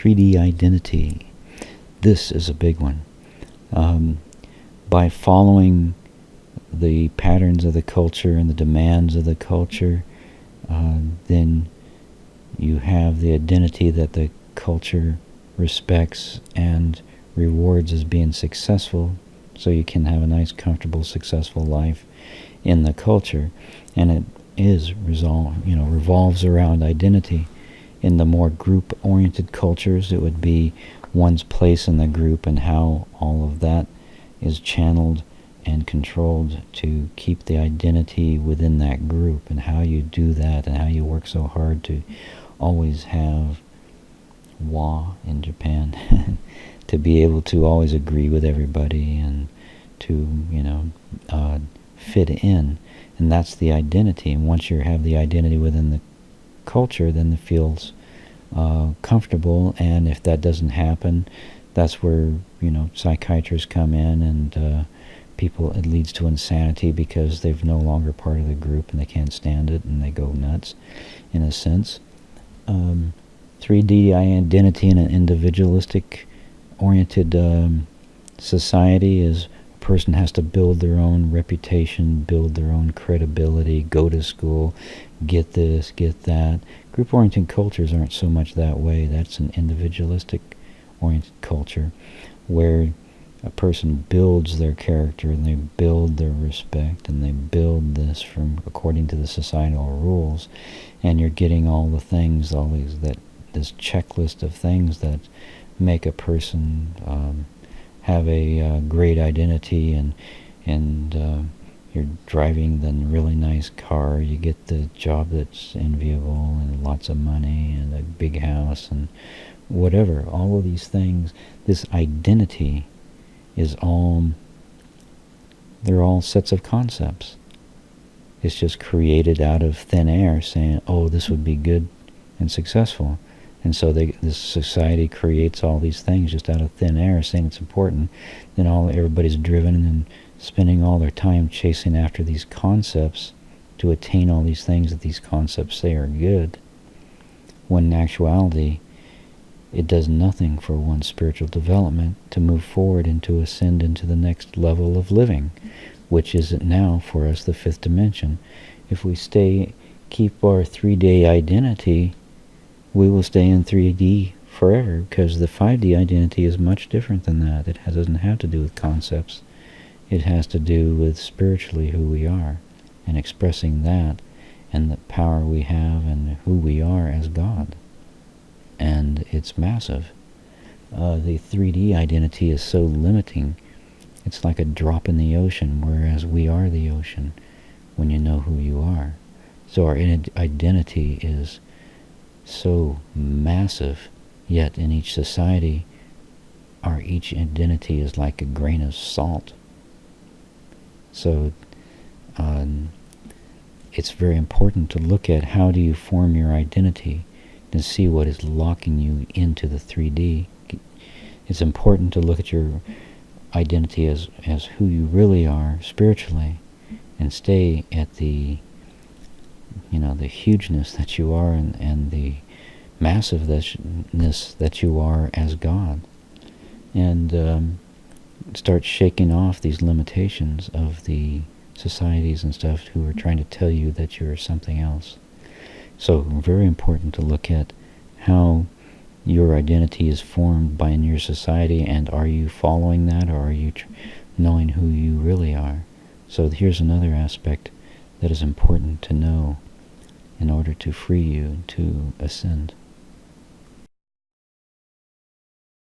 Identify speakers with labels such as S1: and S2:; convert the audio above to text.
S1: 3D identity. This is a big one. By following the patterns of the culture and the demands of the culture, then you have the identity that the culture respects and rewards as being successful, so you can have a nice, comfortable, successful life in the culture. And it is revolves around identity. In the more group-oriented cultures, it would be one's place in the group and how all of that is channeled and controlled to keep the identity within that group, and how you do that, and how you work so hard to always have in Japan to be able to always agree with everybody and to fit in. And that's the identity. And once you have the identity within the culture, then it feels comfortable. And if that doesn't happen, that's where psychiatrists come in, and it leads to insanity, because they're no longer part of the group and they can't stand it, and they go nuts in a sense. 3D identity in an individualistic oriented society is a person has to build their own reputation, build their own credibility, go to school, get this, get that. Group-oriented cultures aren't so much that way. That's an individualistic oriented culture where a person builds their character, and they build their respect, and they build this according to the societal rules, and you're getting all the things, this checklist of things that make a person have a great identity, and you're driving the really nice car, you get the job that's enviable, and lots of money, and a big house, and whatever. All of these things, this identity is they're all sets of concepts. It's just created out of thin air, saying, oh, this would be good and successful. And so this society creates all these things just out of thin air, saying it's important. Then everybody's driven and spending all their time chasing after these concepts to attain all these things that these concepts say are good, when in actuality it does nothing for one's spiritual development to move forward and to ascend into the next level of living, which is now for us the fifth dimension. If we keep our 3D identity, we will stay in 3D forever, because the 5D identity is much different than that. It doesn't have to do with concepts. It has to do with spiritually who we are, and expressing that, and the power we have, and who we are as God. And it's massive. The 3D identity is so limiting. It's like a drop in the ocean, whereas we are the ocean when you know who you are. So our identity is so massive, yet in each society, each identity is like a grain of salt. So it's very important to look at how do you form your identity, to see what is locking you into the 3D. It's important to look at your identity as who you really are spiritually, and stay at the hugeness that you are, and the massiveness that you are as God, and start shaking off these limitations of the societies and stuff who are trying to tell you that you're something else. So very important to look at how your identity is formed in your society, and are you following that, or are you knowing who you really are? So here's another aspect that is important to know in order to free you to ascend.